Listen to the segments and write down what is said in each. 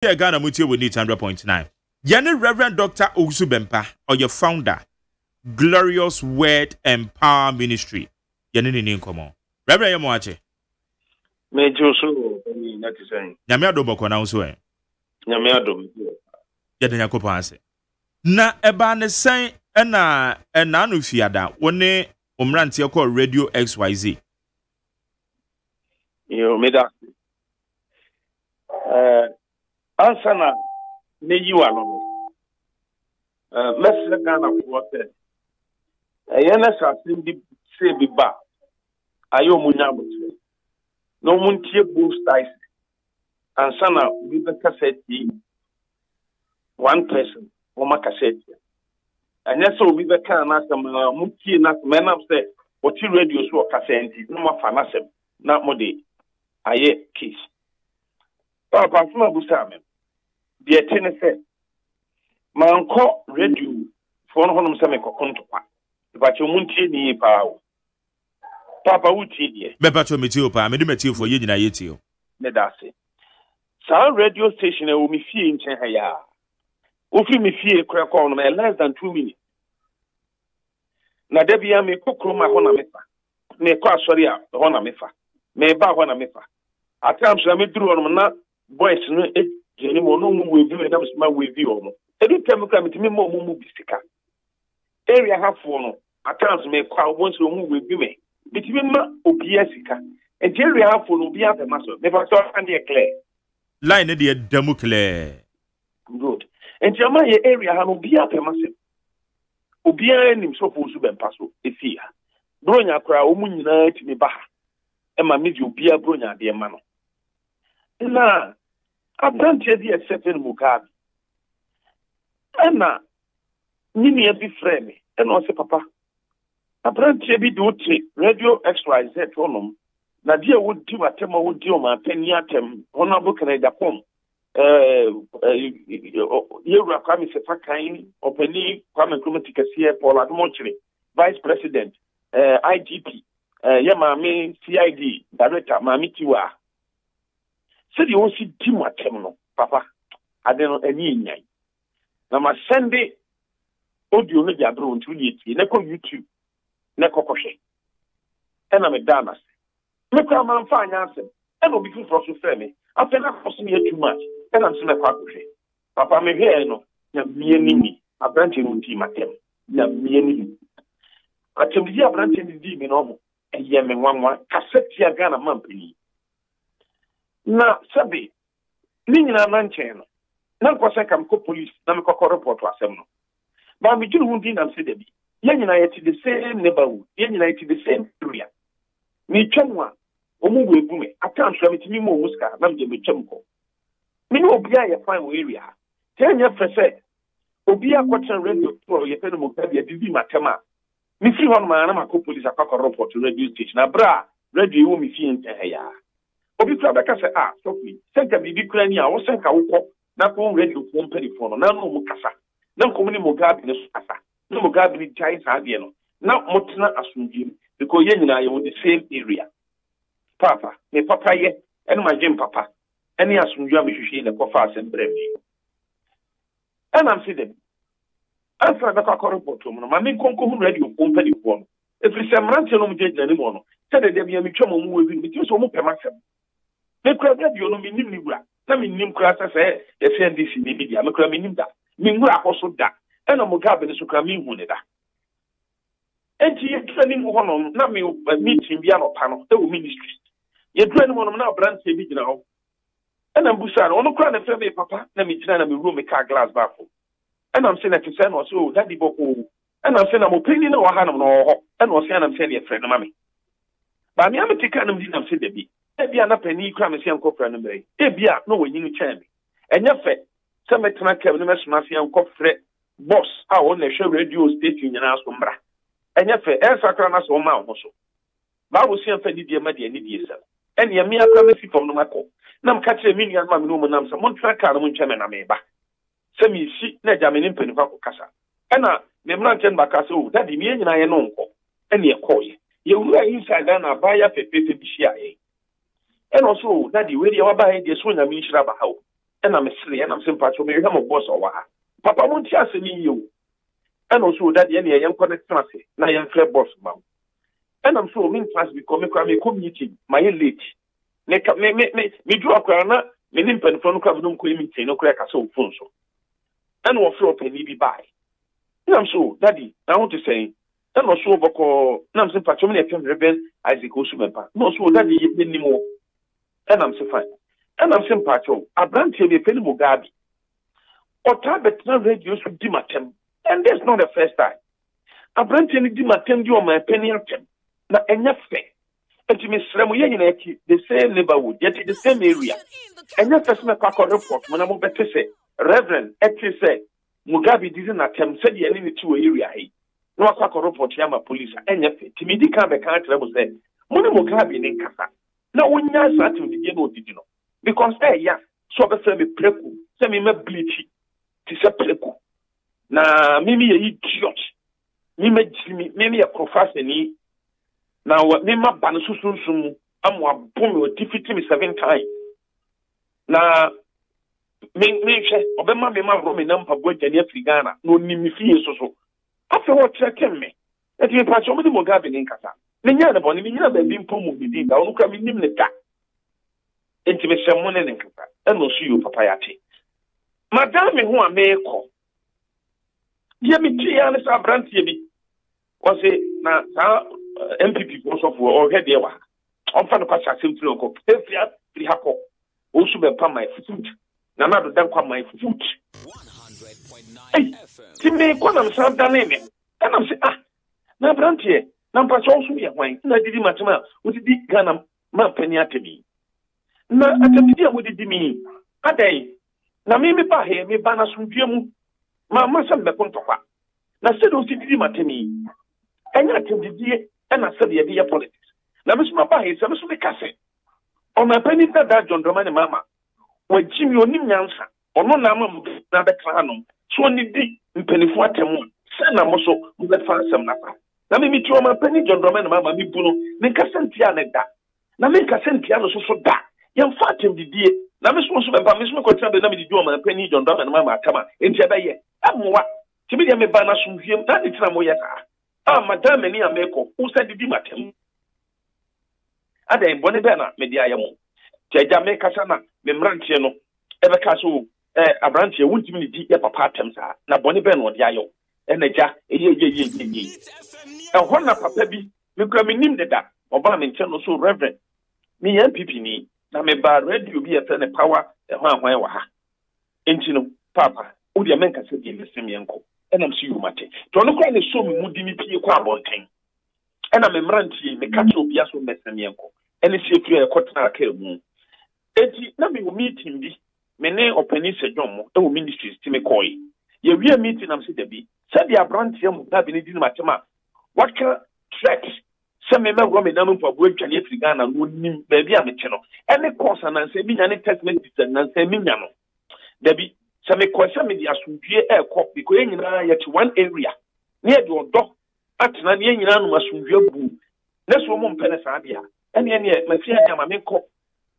Here Ghana Mutie with 100.9. Yene Reverend Dr. Owusu Bempah, or your founder, Glorious Word and Power Ministry. Yene ni nkomo. Reverend Yamoache. Mejo so na tisani. Nyame adom ko na so en. Nyame adom. Yede Yakopon ase. Na eba ne sen na no fiada. Woni omrante ko Radio XYZ. Yo meda. Ansana neyi wa no. Mesle Ghana ko te. Yene sa sindi se bi ba. Ayo munya mutu. No muntie boost ice. Ansana bi be cassette one person o ma cassette. Anya so bi be kan na sam muntie na menam say o ti radio so cassette no ma fa na sem na mo de aye case. Papa fuma busa me. De tene se manko radio fo no honom se me kokonto pa. Ba che muntie ni pa o. Papa wuti die. Beba cho metio pa, me di metio for ye nyina yetio. Me da se. Sa radio station e o mi fie nchen ha ya. O fi mi fie kra kwa no less than 2 minutes. Na debia me kokroma ho na mefa. Me kwa asori a ho na mefa. Me ba ho na mefa. Atam so me duru no na boys no jeni mo no mu we bi me na ma we bi o mo. Edu tem kra me timi mo mu bisika. Area hafo no atam so me kwa won so mu we bi me. Bitimi ma obia sika. Enti area hafo no obia pe maso. Me fa so and dey clear. Line dey demo clear. Good. Enti ama ye area ha no obia pe maso. Obia nim so fo su Bempah so efia. Bronya kra o mu nyina timi ba ha. E ma me di obia bronya de ma no. Na abrantie di exception Mugabe. Ena nini e bi frame. Ena o se papa. Abrantie bi do tre Radio XYZ onom. Na dia wo di watem wo di o ma pani atem. Honorable Canada Pom. Yewura Kwame Sefakan, Openi Kwame Nkrumah Tikasiye, Paul Adomochiri, Vice President, IGP, Yamami CID, Director, Mami Tiwa. Said you also team watem no, Papa. I don't know any nyai. Na ma sende audio no dia bro ntu yeti, na ko YouTube, na ko kohwe. E na me damas. Me kwa man fa anyasem. E no bi fu so fe me. After na cost me too much. And I'm saying, Papa, me here no, na mieni, a branch in team at them, na mieni. I tell you, a branch in the D, no, and yam and one cassette ya Ghana Mampini. Na Sabi, Nina Manchano, none was I come co police, Namco report to Assembly. But we do who didn't say the United the same neighborhood, United the same area. Me Chumwa, Omu Bume, I can't show it to me more Muska, Namja Chumko. Me no obia ye fine area. Tell your friend say, obia kwatchen radio pro ye pene Mugabe ye bibi matema. Me fi hon ma na mako police akwa report to radio station. Na bra, radio wo me fi enten ya. Obi kra beka say stop me. Senka bibi kra ni a wo senka wo na ko radio fo mpedi fo no na no mu kasa. Na ko ni Mugabe ne so kasa. Na Mugabe ni jai sa de no. Na motena asundiem because ye nyina ye wo the same area. Papa, me papa ye, eno ma jim papa. Any asumdua me hwehwe na kofa asembra mi. And I'm saying, answer the cock report to me. My main concours radio phone penny one. If we say Rancho no judge anymore, said that there be a mutual move with you so much per maxim. They crowd radio no mean Libra. Let me name class as a FNDC media. I'm a cramming that. Mingua also that. And a Mugabe is a cramming one that. And you're training one on Nami meeting the other panel, the ministry. You're training one of now branch now. And I'm Busan, on the crown of family, Papa, let me turn and room a car glass baffle. And I'm saying that to send or so, Daddy Boko. And I'm saying I'm opinion or Hanam or and was saying I'm saying a friend of mammy. But I'm taking them, I'm saying there be. There be an up and crime and see Uncle Friend. There be no way you change. And your fat, some at my cabin, Massy Uncle Fred, boss, I want to show radio station in our sombra. And your fat, and Sacranas or Mount also. But I will see a penny dear Madia and yourself. And your mere clemency from the Maco. Nam catch a million man no man some track car mun chairman ameba. Semi si na jamin pen kwa kasa. Ena me mranchen bakaso that the me na ye no nko. Ena ye koye. Ye wura inside na baya pepe bi hia ye. And also that the way you buy the so na mi shira ba hawo. and I'm silly and I'm simple to me I'm a boss or papa won't just me you and also that any young connect fancy na young fair boss mom and I'm so mean class become a community my late me do a crana me nimpen from no meeting no crack so phone so and what floor penny be by I'm so daddy I want to say and also boko nam simple to me a rebel Isaac Osumempa no so daddy anymore and I'm so fine and I'm simple to a brand here be penny Mugabe or tablet radios with Dimatem. And that's not the first time. A brand new Dimatem you my penny atem. Na enya fair. And to Miss Ramuya the same neighborhood, yet in the same area. And that first make a report when I'm better say, Reverend, actually say, Mugabe didn't attempt said the enemy to area. No a report yama police and yet Timidi can be can't level say, Mona Mugabe in Kasa. Now when you're starting to get no did you know. Because yeah, so the same preku, semi bleachy. Tisapleku na mimi ye idiot mimi a professor ni na mimi ban susunsumu amwa bom o defeat me 7 times na me hwe obema me ma romi na mpago agani Afrigana no nimi fie so afa wo treke me eti me pa cho me Mugabe ni nkasa me nya na boni me nya ba bi mpomu bidi da onu kra me nim ne da enti me hwe ne nkasa e no so you papa yate Madame who are meko. Yemi and sa brand yebi. Was it na MPP also for or head there. On fan of Pasha simply go. Efia free hako. Also be pa my foot. Nana do dan kwa my foot. 100.9 FM. Timmy kwa na sa dan name. And I'm say na brand here. Na pa so so ye hwan. Na didi matema. Wo didi Ghana ma pani atemi. Na atemi wo didi mi. Adai na mimi pa he me bana sundue mu ma sam be kontokwa na se do tidi matemi enya tindidie na se de ye politics na me suma pa he se me so be kase ona pani da John Dramani mama wa jimi onim nyansa ono na ma mu na be kra no so ni di mpanifo atemu se na mo so mu be fa sam na pa na mimi ti o ma pani John Dramani mama mi bu no me kase ntia ne da na me kase ntia no so da yem fa tindidie na me so be ba me so ko tira be na me di o ma pani John Dramani mama atama enti be ye amwa ti be me ba na so hwiem na di tira mo ye sa madam ni ameko u sa didi matem ada bone be na me di ayemo ti aja me kasa na me mrantie no e be ka so abrantie wuntimi ni di ye papa atem sa na bone be no di ayo e na ja ye e ho na papa bi me kura me nim de da oba me nche no so reverend me MPP ni na me ba radio bi e fe ne power e ho ahwan wa ha enti no papa o di amenka se di lesem yenko enam si yumate to no kwa ne so me mudi mi pie kwa abonten ena me mrantie me ka cho bia so mesem yenko ene si efiri e kotena aka mu enti na me wo meeting bi me ne opani sedwon mo e wo ministries ti me koi ye wi meeting am se da bi se dia brantie mu da bi ne di no matema what can tracks se me go me na mo pa bo atwane Afrigana no nim ba bi a me che no ene course na se bi nya ne testament na se mi nya no da bi se me kwasa me di asundue e ko bi ko nyina ya ti one area ne e do do atena ne nyina no asundue bu ne so mo mpene sa bia ene ma fi anya ma me ko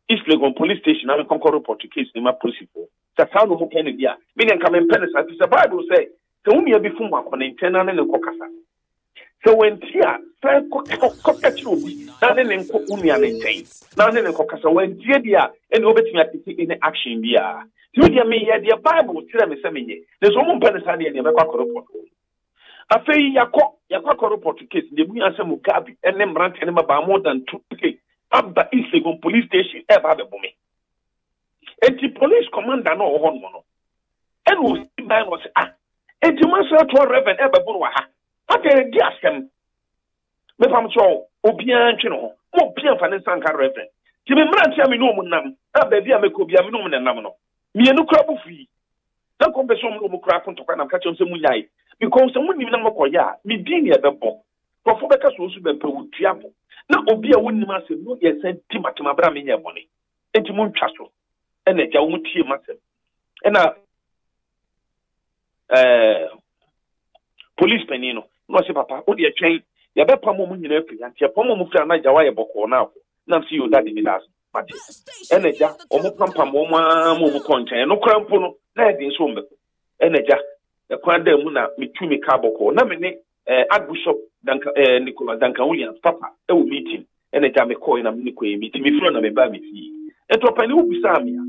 East Legon police station na me kon report case ni ma police for sa sa no mo pen bia me nka me mpene sa ti se Bible say se unu ya bi fu mo akona internal ne ko kasa so when tia fa ko katiro bi na ne nko unu ya ne ten na ne nko kasa when tia dia ene obetimi atiki in action bia ti dia me ya dia Bible tira me se me ye ne so mo mpene sa ne me ko report afei yakwa report case de mu ya se Mugabe ene mrant ene ma ba more than 2k abba East Legon police station e ba be bome enti police commander no ho no ene wo si ban wo se enti masa to reverend e be bu no ha ate di asem me pam cho obian twe no mo bia fa ne sanka reverend ti me mrant ya me no mu nam abba bia me ko bia me no mu nam no mienu kra bu fi na ko be so mo kra konto kwa na ka chom se mu nyai because mo nim na mo koya me din e be bo profo be ka so su be pe wutua bo na obi a wonnim ase no ye senti matema bra me nya bone enti mo ntwa so ena ja wo tie masem ena police penino no se papa o de twen ye be pam mo nyina afi anti pam mo fira na ja wa ye boko na ako na si yo daddy bi das Mate. Eneja, omupampa moma mu konten. No krampo no na e din so mbeko. Eneja, e kwanda mu na mitumi kaboko. Na me ne Archbishop Nicola Duncan Williams papa e wo meeting. Eneja me call na me koye meeting. Me fro na me ba me fi. Etopani wo bisa me ya.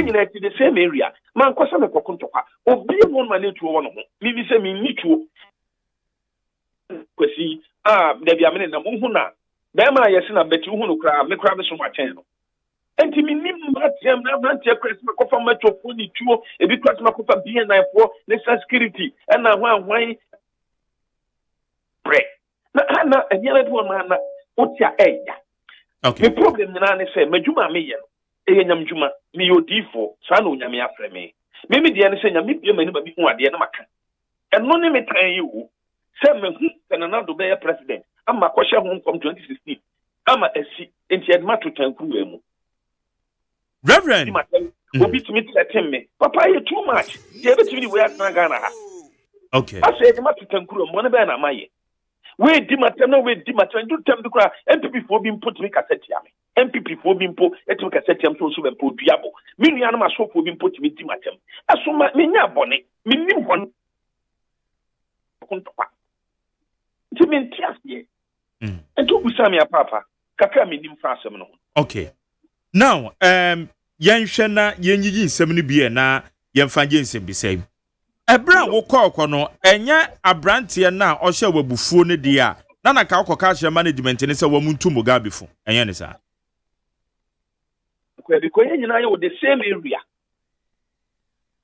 Nyina ti the same area. Man kwasa me kokontokwa. Obi won ma ne tuo wono ho. Mi bi se mi ni tuo. Kwesi Debbie amene na mo hu na be ma yesi na beti hu no kra me kra be so ma chen no. Enti mi nim matem na branche Christmas ko fa matofo ni tuo e bi Christmas ko fa BNI for national security and na hwan pre na enyele do ma na otia eya. Okay. The problem na na say madwuma me ye no e nyam dwuma me yodifo sa na onyame afre me me de ne say nyame bia mani ba bi hu ade na maka eno ne me tan yi wo say me hu kana do be president ama ko hye hu kom 2016 ama esi enti edma to tankuru emu. Reverend Obi to me threaten me. Papa, you too much. You ever see the way I Ghana? Okay. I said, "Must tankuru money by na maye." We di matem no we di matem do tem do kra MPP for being put me cassette ya me. MPP for being put et me cassette am so be po duabo. Me nua na ma so for being put me di matem. Aso ma me nya bone. Me nim hon. Kontokwa. Ti me ntia ye. Ento busami ya papa. Kakra me nim fa asem no. Okay. Now, yenhwe na yenyiyi nsem no bie na yemfa je nsem bi sai. Ebra wo kọ no enye abrante na ohye wabufuo ne dia na ka akọka hye management ne se wo muntu moga bifo enye ne sa. Because nyina ye the same area.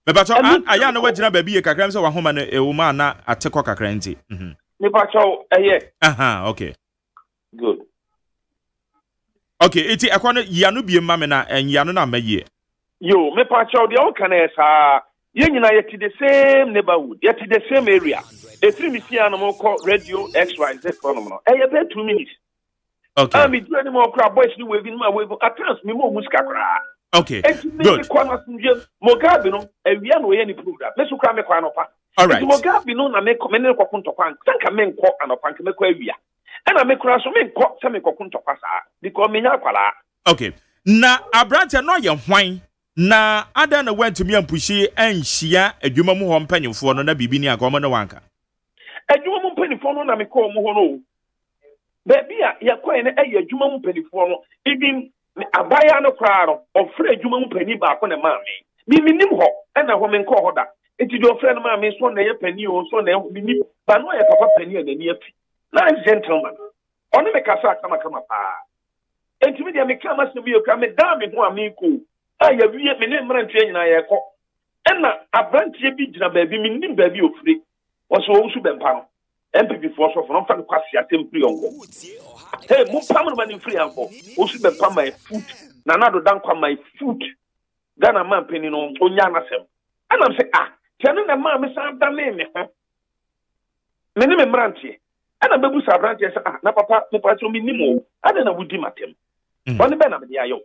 Me bacho aya na wagina ba biye kakra se wa homa na ewuma na atekọ kakra nti. Me bacho aha, okay. Good. Okay, iti ekwana yanu bie mame na enyanu na maye. Yo, me pacho de o kana sa ye nyina ye ti the same neighborhood, ye ti the same area. E free me see an mo call radio XYZ from no. E ye be 2 minutes. Okay. Me do any more crowd boys ni we bin ma we at times me mo musika kra. Okay. Good. Mogabi no ewia no ye ni program. Me so kra me kwa no pa. All right. Mogabi no na me ne kokunto kwa. Tanka me nko anopa nke me kwa ewia. And I make cross me got some coconto passa because me yakwala. Okay. Na abrante no ye hwan na ada na went to me and pushi and shia adwuma mu ho mpanyimfo no na bibi ni agoma no wanka. Adwuma mu mpanyimfo no na me call mu ho no. Baby a ye kwa ne aye adwuma mu mpanyimfo no ibin abaya no kra no ofre adwuma mu pani ba ko na ma me. Mi nim ho na ho me nko ho da. Enti do ofre no ma me so na ye pani o so na mi ni ba no ye papa pani na ni afi. Nice gentleman. Only me kasa kama pa. Enti me dia me kama se bi o ka me da me ho amiko. Ya wie me ne mrantie nyina ye ko. Enna abrantie bi gina baabi me nim baabi ofure. Wo so wo su bempa no. MPP for so from fa kwasi atem free onko. Hey, mo pam no mani free onko. Wo su bempa my foot. Na na do dan kwa my foot. Ghana man peni no onya nasem. Ana me say tene na ma me san da me ho. Me ne me mrantie. Ana bebu sabrante say na papa me pacho mi nimo ana na wudi matem woni be na me ayo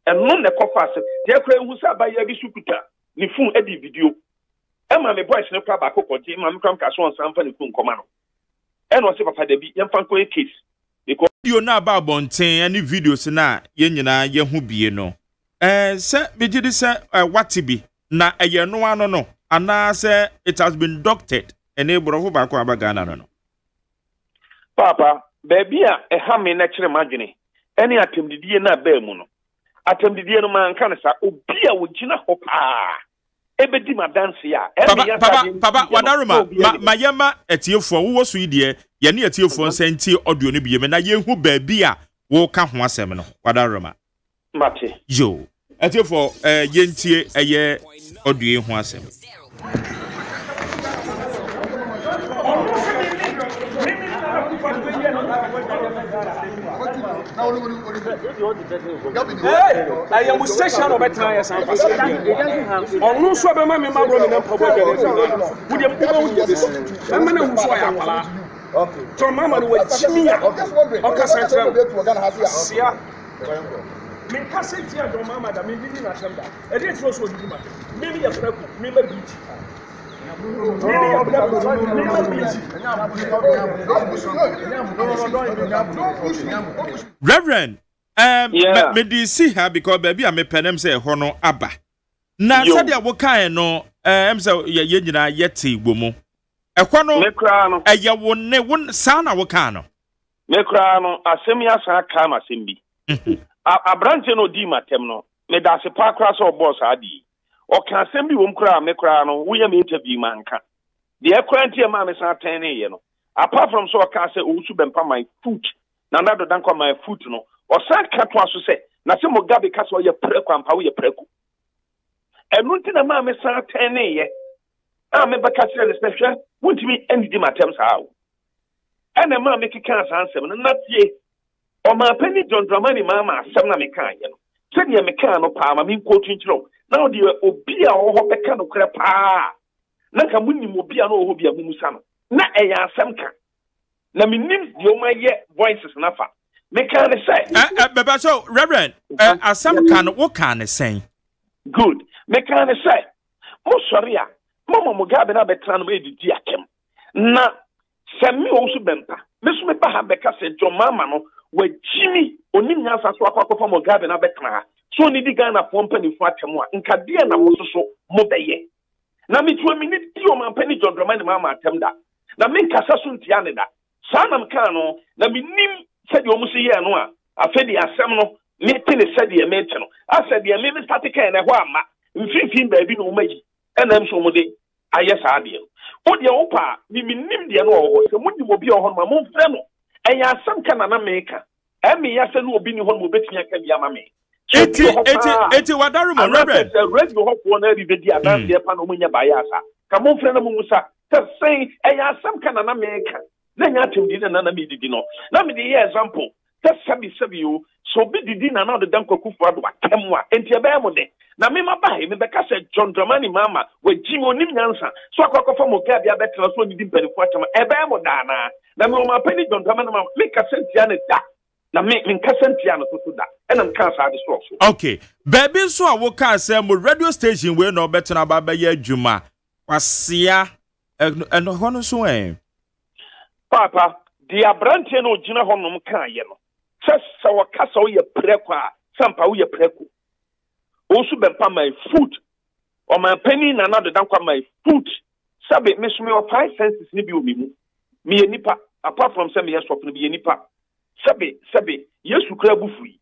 eno ne kofa se de kra hu sa ba ya bi sukuta ni fun edi video e ma me boys ne kra ba kokoti ma me kram ka so on sampa ni fun koma no eno se papa da bi yem fan ko case because video na ba bonten ani videos na ye nyina ye hu bie no se me gidi se watibi na eye no ano no ana se it has been doctored ene bro ba ko abaga no. Papa, baby, a hammy natural margin. Any attempted na bemu no. Attempted no man can say, oh, be a wujina hopa. Ebedi ma dance ya. Papa, wadaruma, mayama etiefo wo so idie, ye ne etiefo nsenti audio no biye na ye hu baby a wo ka ho asem no. Wadaruma. Mate. Yo. Etiefo ye ntie eye audio ho asem. I am station of a time. On no so be ma me ma bro me na pabo de. Would you go this? I'm na hu so ya kwala. Okay. So mama no chimi ya. Okay, central. Sia. Me cassette ya do mama da me bi na shamba. E dey throw so di ma. Me be ya fraku, me be beach. Reverend me di see her because baby I me penem say hono aba. Na said ya wo kan no say ye nyina yete igbomu. Ekwa no me kra no eye wo ne won sa na wo kan no. Me kra no asem ya sa ka ma asem bi. Abrante no di matem no me da se pa kra so boss adi. O kan asem bi wo kra me kra no wo ye me interview manka. The ekrantie ma me sa ten ye no. Apart from so ka say o su bempa my foot. Na na do dan kwa my foot no. O san ka to aso say na se Mugabe ka so ye preku ampa wo ye preku. Enu nti na ma me sa ten ye. A me baka say the special wontimi endidi matem sa awo. Ena ma me kika sansem na tie. O ma pani John Dramani mama asem na me kan ye no. Se de me kan no pa ma me ko twinkyiro. Na o de obi a wo ho beka no kre pa. Na ka munim obi a no ho bia mumusa no. Na eya asem ka. Na me nim de o ma ye voices na fa. Me kan say. Baba so Reverend, asem kan wo kan say. Good. Me kan say. Mo sorry a. Mama Mugabe na betra no edidi akem. Na se me o su bempa. Me so me ba ha beka se John mama no wa jimi oni nyansa so akwakofa Mugabe na betra. So ni di Ghana company fu atemu a nka de na mo so mo beye. Na me tuo mi ni di o man pani John Dramani mama atem da. Na me nkasa so ntia ne da. Sa na mka no na me nim se de o mo se ye no a afedi asem no me tene se de me te no. Asa de me start kan na ho ama. Mfimfim ba bi no maji. Enam so mo de ayesa ade. O de wo pa ni nim de no wo se mo di mo bi o ho ma mo mfre no. Eya asem kan na meka. Emi ya se no obi ni ho mo betumi aka bi ama me. Eti wadaru mo Reverend. Radio hopwo na bi di adan de pa no munya bayasa. Ka mo mfre na mo musa. Te say eya asem kan na meka. Na nya atem di na me didi no. Na me di example. Te sabi o so bi didi na de dan kwakufu ado atemwa. Enti e ba mo de. Na me mabai me beka se John Dramani mama we jimi onim nyansa so akwakofa Mugabe abetra so ni di mpanifu atama e ba mo da na me o ma pani John Dramani mama me ka sentia ne da na me ka sentia no to da ena nka sa de so. Okay baby so a wo ka se mo radio station we no betra ba ba ya adwuma kwasia eno hono so papa di abrante no gina honom kan ye no se wo ka so ye preku a sampa wo ye preku also bempa my foot or my penny na na de dankwa my foot sabe me so me o 5 senses ni bi o mi mu me nipa apart from say me yes swap no bi nipa sabe yesu kra bufui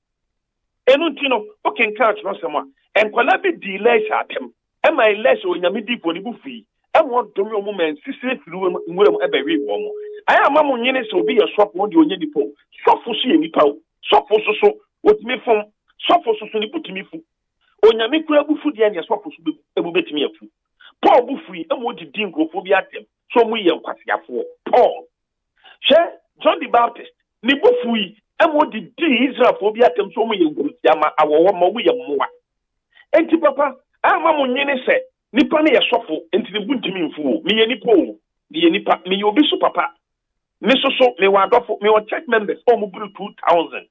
enu ntino o ken catch no sema enkwala bi delay atem e my less o nyame di boni bufui e mo domi o moment sisi firu nwere mo ebe wi wo mo aya ma mo nyine so bi yes swap won de onye dipo swafo so ye nipa o swafo so otimi fom swafo so ni butimi fu onyame kura bufu de ne swafo so ebu betimi afu Paul bufui e mo didi nkrofo bi atem so mo ye nkwasiafo Paul she John the Baptist ni bufui e mo didi Israel fo bi atem so mo ye nkwasiama awowo ma wo ye mmoa enti papa ama mo nyene se nipa ne ye swafo enti ne buntimi mfu me ye nipa o me ye nipa me ye obi so papa me so me wa adofo me wa church members o mo buru 2000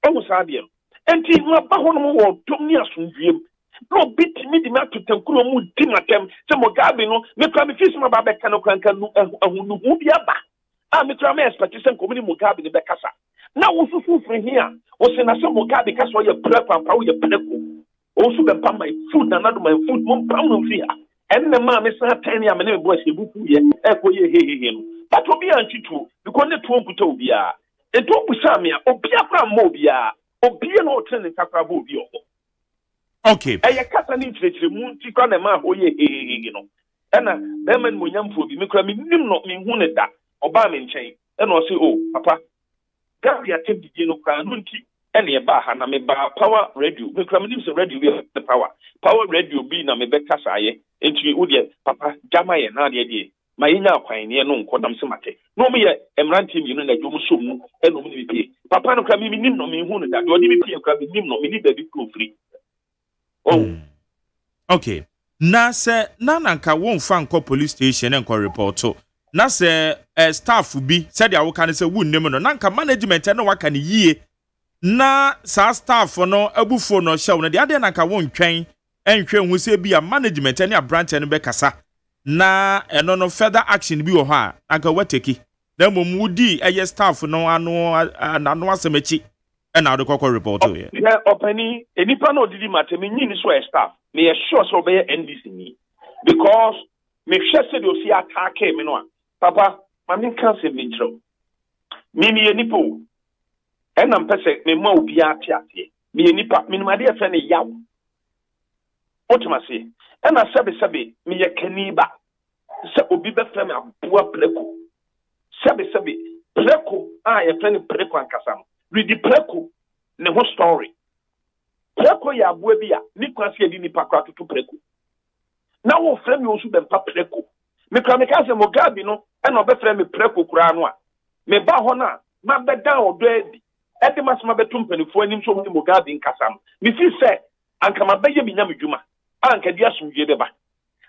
o mo sabe enti ma ba hono mo wo tom ni asundwiem no bit me di ma totankuro mu di matem se Mugabe no me kwa me fisi ma ba be kan kranka nu ahunu hu bi aba a me kwa me expectation ko me Mugabe ne be kasa na wo fufu firi hia wo se na se Mugabe kasa ye prepa pa wo ye preko wo su be pa my food na do my food mo pa no fi ha en ne ma me sa tan ya me ne bo se bufu ye e ko ye hehehe no but obi antitu because ne to mputa obi a e to busa me a obi akra mo obi a obi no tene kakra bo obi o. Okay. Eye kasa ni ntire mu nti kwa na ma ho ye hehehe no. Ena be man mo nyamfo bi me kra me nim no me hu ne da oba me nchen. Ena o se o papa gabi atem dije no kwa no nti ena e ba ha na me ba power radio me kra me nim se radio bi the power radio bi na me be kasa ye enti wo de papa jama ye na de ma yinya kwan ne no nkodam se mate no me ye emranti mi no na dwom so mu ena mo ni bi papa no kra me nim no me hu ne da de odi mi pie kra me nim no me ni ba bi ko free. Oh. Okay. Na se na nanka won fa nko police station enko report na se staff bi said ya wo kan se wunnem no nanka management no waka ne yie na sa staff no abufo no hyew no de ade nanka won twen enhwe hu se bi a management ne a branch ne be kasa na eno no further action bi wo ha nanka wateki na mom wudi eye staff no ano asemachi And now the cocoa report to you. Yeah, Openi, any panel did matter, me need so staff. Me sure so be NDC me. Because me sure said you see attack me no. Papa, I mean can't say me true. Me nipo. And I'm person me mo bi atiate. Me nipa, me my dear friend yaw. What you must say? And I sabi me ye kaniba. Se obi be frame aboa preko. Sabi preko ye friend preko ankasa. Read the preko ne ho story. Preko ya aboa bi a ni kwase edi nipa kwa tutu preko. Na wo frame you so be mpa preko. Me kra me ka se Mugabe no e na obe frame preko kura no a. Me ba ho na ma be dan odo edi. Edi masema betum panifo anim so mu Mugabe nkasam. Me fi se anka ma be ye binya medwuma. Anka dia sumdie beba.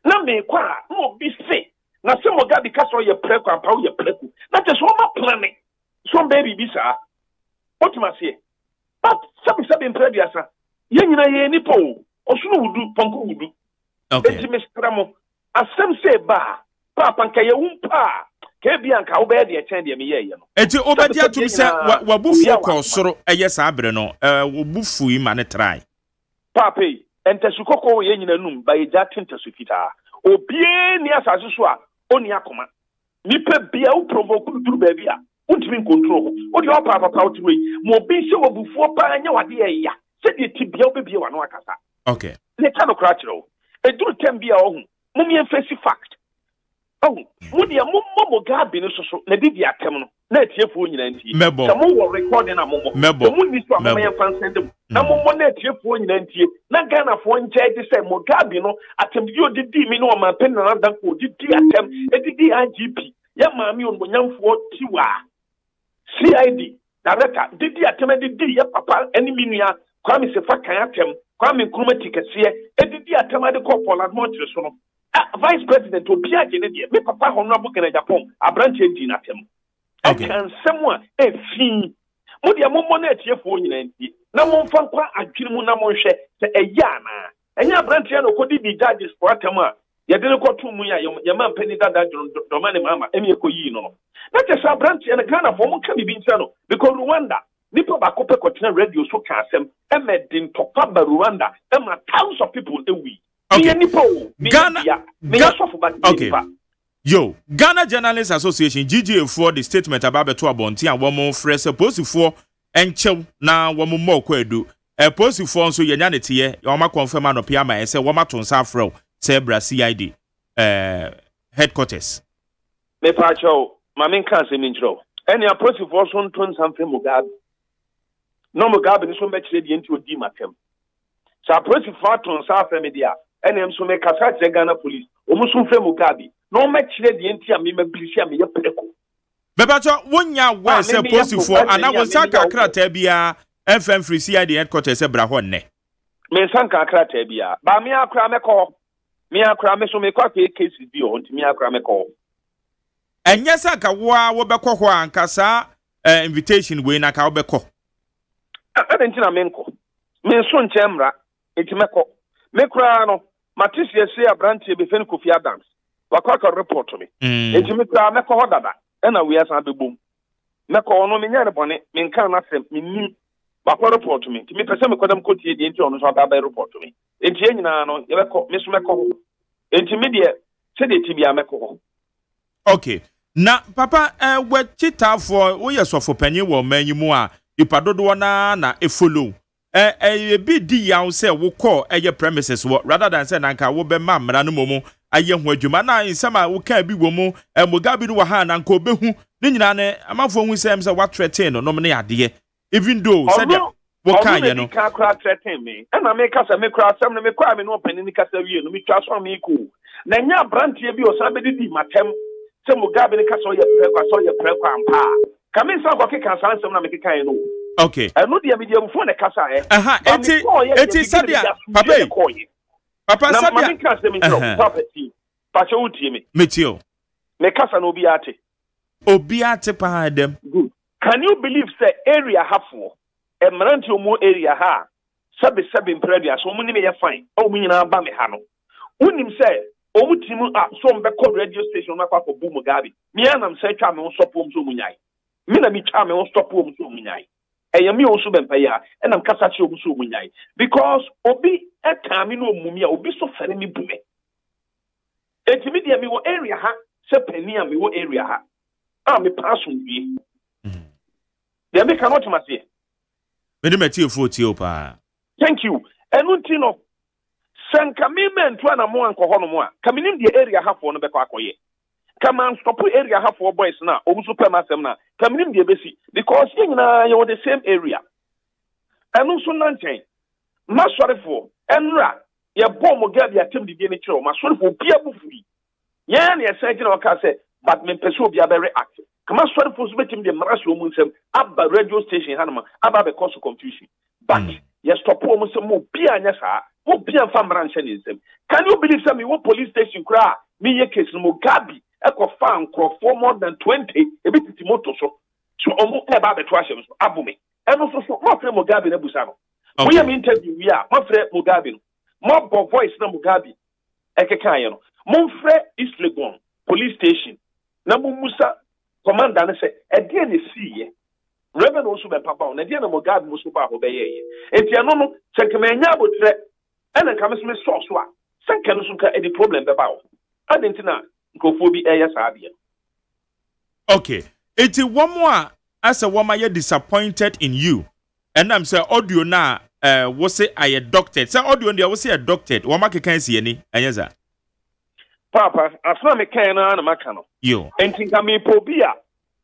Na me kwa no bi se na se Mugabe ka so ye preko ampa wo ye preko. Na te so ma planning. So baby bi sa. What you must say? But sabi impredia sa. Ye nyina ye nipo. Osunu wudu ponko wudu. Okay. Eti meskramo. Asem se ba. Papa nka ye wumpa. Ke bia nka wo be de chen de me ye no. Eti obedi atum se wabufu ko soro eye sa abre no obufu yi ma ne try. Papa entesukoko ye nyina num ba ye jatin tesukita. Obie ni asase so a oni akoma. Nipa bia wo provoke duru ba bia. Untimi control. Odi opa papa otwe. Mo bi se wobufuo pa anya wade ya. Se de tibia obebie wa no akasa. Okay. Ne ka no kra kiro. Eduru tem bia ohu. Mumie face fact. Oh, mudi mo Mugabe no so na didi atem no. Na etiefo nyina nti. Se mo wo recording na mo. Mo ni so amama ya fan send. Na mo na etiefo nyina nti. Na Ghana fo nche de se Mugabe no atem bi odidi mi no ma pen na dan ko didi atem. Edidi IGP. Ya maami onbonyamfo tiwa. CID, director, didi ateme didi ya papa enemy nua Kwame Sefa kan atem Kwame Nkrumah tikasie edidi atema de ko Paul Admontre so no vice president obi agene de me papa honorable Kenneth Japan abranche ndi na atem kan semwa efi mo de mo na etiefo nyina nti na mo mfa kwa adwene mu na mo hwe se eya na enya abranche no ko didi judges for atem a ye de ko tu mu ya ye ma mpani dada domane mama emi ekoyi no that is a branch and a Ghana for can be no because Rwanda, Nipo Bakope Kotina radio so casem, Emedin Topaba Rwanda, Emma thousands of people a week. Ghana, okay. Yo, Ghana Journalists Association, GGA for the statement about the two abonti and one more fresh supposed for and chow now one more kwedu. A positive for so yanity, Yama confirm on Piama and say Wamaton Safro, Sebra CID headquarters. Me pacho. Mamin can't say intro. Any approach for some turn something Mugabe. No Mugabe is so much ready into a dimatem. So approach for turn South Media. And I'm so make a Ghana police. Almost Mugabe. No much ready into a meme policia me a peco. Bebacho, 1 year was supposed for, and I was Saka Kratebia, FM Free CID headquarters, Brahone. Me Sanka Kratebia. But me a crameko. Me a crameso make a case with you on me a crameko. And yes, I can wobeko and Kasa invitation way na ka obeko. I didn't menko. Me son chemra, it meko. Mekrano, Matisia say a branch be fen Kofi Adams. Wakaka report to me. It mekra meko hodada. And we are the boom. Meko no minya bone, min kan asem, min wakwa report to me. To me person me kodam koti the on so ba report to me. Enti nyina no, yebeko, me so meko. Enti me de se de tibia meko. Okay. Na papa we chita for we so for panyi wo manyimu a ipadodo na e follow be di yaw say wo call premises wo rather than say nanka wo be ma mra no momu aye ho adwuma na insama wo ka bi wo mu Mugabe no ha nanka obehu ni nyina ne amafo hu say what threaten no me ade even though said wo kan ye no ka kra threaten me na me ka say me kra sam na me kwa me no panini ka say wie no me twa so me ku na nya brantie bi o sa be di matem se Mugabe ne ka so ye preko ampa kame sa ko keka sansem na me keka no okay no dia media bufo ne kasa eti sadia papa na sadia na me ka se me property pa che utie me metio me kasa no obi ate pa dem good can you believe say area hafo emranti omo area ha sabe impredia so omo ni me ye fine o mu nyina ba me ha no unim say omutimu so mbe call radio station na kwa bu Mugabe me anam say twa me stop om so munyai me na me twa me stop om so munyai ɛyɛ me also bempaya and I'm kasa chi obu so munyai because obi eka me no mumi a obi so fere me bume etimi dia me wo area ha se pani a me wo area ha a me pass on wie dia me cannot mase me de meti efo ti opa thank you enu nti no sanka me mentu na mo ankoho no mo a kaminim dia area ha fo no be kwa akoye come and stop area half for boys now. Also, permasem now. Come in the basic because you know the same area. And also, nothing. My sorry for Enra. Your bomb will get the attempt to get it. My sorry for be able to be. Yeah, you're saying, but me pursue be very active. Come on, sorry for submitting the Marasio Munsem up by radio station Hanama about the cause of confusion. But yes, stop almost some more beer and yes, who be a farm ranch. Can you believe some you police station cry? Me, a case Mugabe. Eko fan for more than 20 a bit moto so omo eba beto ahye so abume eno so mo frɛ Mugabe na busa no we am interview we are mo frɛ Mugabe no mo bo voice na Mugabe ekeka ye no mo frɛ East Legon police station na mo musa commander ne sɛ ɛde ne siye reverend also be papa na de na Mugabe mo so ba ho be ye enti eno no senkema nya abotre ena ka me so so a senka no so ka edi problem be ba wo adentina okay. It's one more as a woman you're disappointed in you. And I'm saying audio now was say I a doctor. Say audio and I was say a doctor. Wama can see any anyza. Papa, as long as can na makano. Yo. And think I may probia.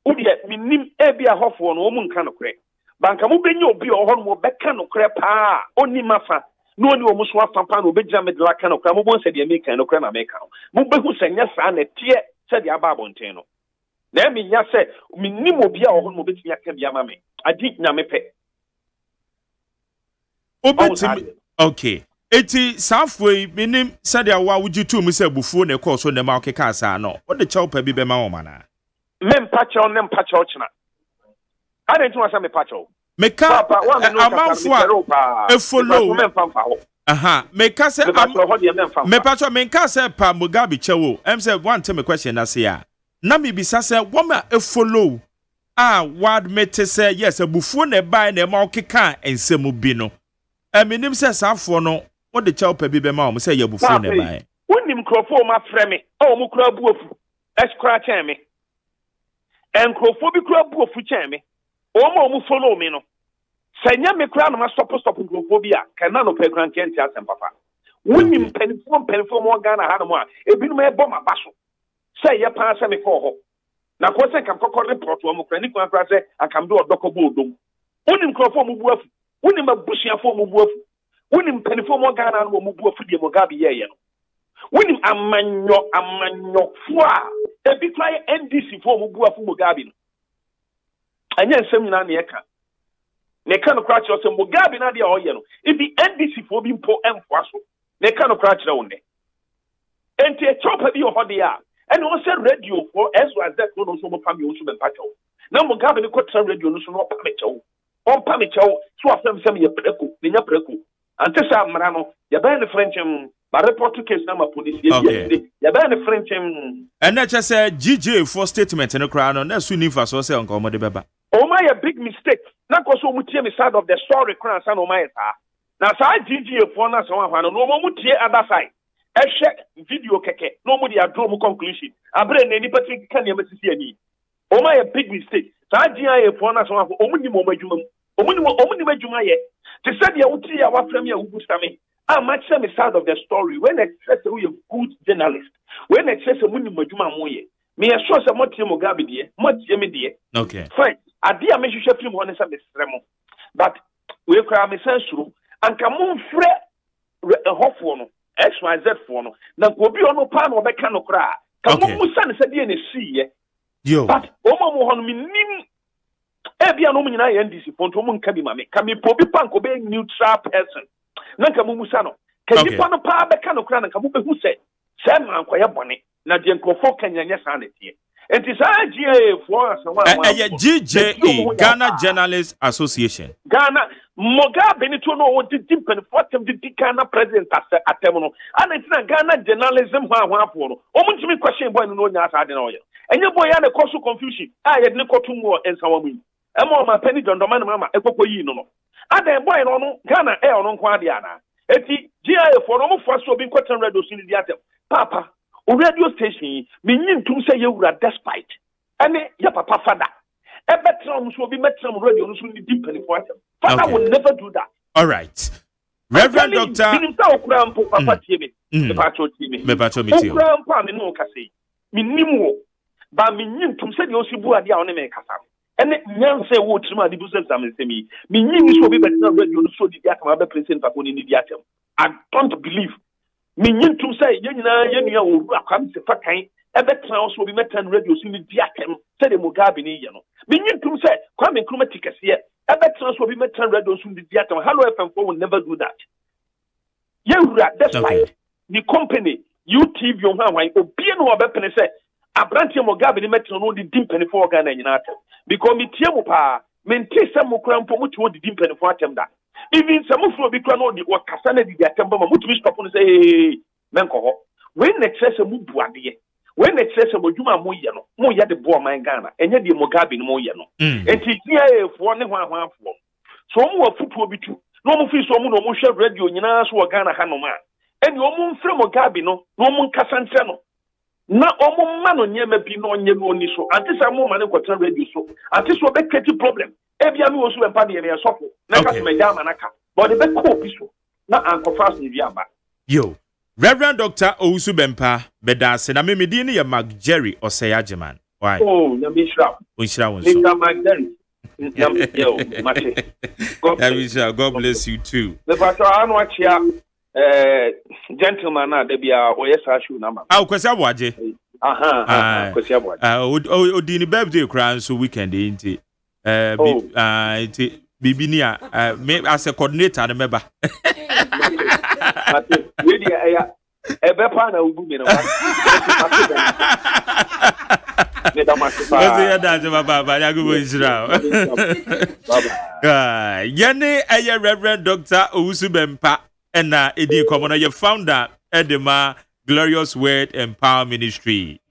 Udi minim ebi a hofo no omun kan okre. Banka mo benyo obi ohon mo beka no kre pa. Oni mafa. No ni omo so afampa no obegya me de la kan okra mo bon se de me kan okra na me kan mo behu senya sa na tie se de aba abonten no na me nya se minim obi a ohon mo betimi aka bia ma me adi nya me pe obetimi okay eti safwe minim se de awa wuji tu mu se bufuo na ekọ so na ma okeka asa no o de chew pa bi be ma wo mana me mpa chew ne mpa chew china ade nti wasa me pa chew meka amanfo a follow aha meka se mepacho menka se pa Mugabe chewo em say one time question na say a na me bisa se woma follow word mete say yes abufuo na buy na ma okeka ensem bi no eminim se safo no wo de chew pa bi be ma o say ya abufuo na buy wonim krofo ma frɛ me mo kura buofu eskra chen me en krofo bi kura buofu chen me omo follow me no senya me kra no ma stop nkrofobia kana no pe kran kenti asem papa wonim penfo mo Ghana ha no mo a ebinu me bɔ ma baso sɛ ye pa sɛ me kɔ hɔ na ko sɛ kam kokɔ report wo mo kra ni kwan kra sɛ akam do odɔkɔ bo odom wonim krofo mo buafu wonim abusuafo mo buafu wonim penfo mo Ghana no mo buafu de Mugabe ye no wonim amanyo fo a ebi kra NDC fo mo buafu Mugabe no anya nsɛm nyina na yɛka ne ka no kra kyerɛ sɛ Mugabe na de a ɔyɛ no ibi NDC fo bi mpo ɛmfoa so ne ka no kra kyerɛ wo ne enti ɛkyɔpa bi hɔ de a ɛne wo sɛ radio fo SYZ no so mo pa me wo so bɛmpa kyɛw na Mugabe ne kɔtra radio no so no ɔpa me kyɛw ɔmpa me kyɛw so afɛm sɛ yɛ prɛko ne nya prɛko ante sɛ amara no yɛbɛn ne frenchim ba report case na ma police yɛbɛn ne frenchim ɛnɛ kyɛ sɛ GJ for statement no kra no na su ni fa so sɛ onko mo de bɛba o ma a big mistake na ko so mutie me side of the story kran sa no ma yesa na sa GG for na so ahwa no mo mutie other side ehwe video keke no mo dia draw mo conclusion abre na ni patrick kan ya masisi ani o ma a big mistake sa GG for na so ahwa o munni mo madwuma o munni madwuma ye te said ya wuti ya wa frame ya ugusta me much me side of the story when I say we a good journalist when I say munni madwuma mo ye me sure say mo tie Mugabe die mo tie me die okay fine ade a me hwehwe film ho ne say me sremo but we kra me sensuru anka mo mfrɛ hofo no XYZ for no na obi ono pa na obeka no kra ka mo musa ne say die ne siye yo but o mo ho no minim ebia no mo nyina ye NDC ponto mo nka bi ma me ka me po bi pa nko be neutral person na ka mo musa no ka di pa no pa beka no kra na ka mo behu say man kwa ye bone na de nkofo kanyanya sa na tie enti sa GA for asawa GJA Ghana Journalists Association Ghana Mugabe ni to no won di penfortem di Ghana president atem no ana tina Ghana journalism ho ahwafo no o mu ntimi question boy no nya asa de na oye enye boy ya na cause confusion a ye ne kotum wo ensawa mu emo ma penny dondoma no mama ekoko yi no no adan boy no no Ghana no nko ade ana eti GIA for no mo fa so bi nkotan radio sin di atem papa o radio station me nyintum say yewura despite ene ya papa father ebetra no so bi metra radio no so ni di penifo atem father will never do that. All right. Reverend Doctor Minimta okura mpo papa tie me me pa cho me okura mpo ame no kase minimwo ba minyintum say de osibu ade a one me kasa ene nyanse wo trima de business amensemi minyin so bi betra radio no so di atem abe president papa ni di atem. I don't believe minyin say yenyina yenua wo akwam se fakan ebetra so bi metan radio so ni di atem say de Mugabe ni ye no minyin say Kwame Nkrumah tikase ebetra so bi metan radio so ni di atem. Hello FM4 will never do that. Despite the company UTV on Hawaii obi no obepene say Abrante Mugabe ni metan no di dimpeni for Ghana nyina atem because me tie mo pa mente say mo kra mpo mo ti wo di dimpeni for atem da. Even some of the people know the what Kasana did that temper, Mutu stop and say, hey, Menko. When the excess of Mubuadi, when the excess of Juma Moyano, Moya the Boa my Ghana, and yet the Mugabe Moyano. And here for 1 1 4. So more foot will be true. No more fish or no more share radio, Yana, so Ghana Hanoma. And your moon from Mugabe, no more Casansano. Na omo mano nyeme bi no onye no ni so anti sa mo mane kwatan radio so anti so be create problem e bia me wo so empa de ya sofo na ka me jama na ka but the be ko bi so na anko fast ni bia ba yo Reverend Dr. Owusu Bempah bedase na me medin ne ya Mark Jerry Oseyajeman why oh na me shra won so Mark Jerry yo God bless you too the pastor anu achia gentleman na debia oyesa shoe na ma kwesi aboaje kwesi aboaje odini birthday kran so weekend inti bibi ni me as a coordinator na meba really ebe pa na ubu mi na wa ne da ma so ya da baba ya go Israel baba yene Reverend Dr. Owusu Bempah and edi komono your founder edema Glorious Word and Power Ministry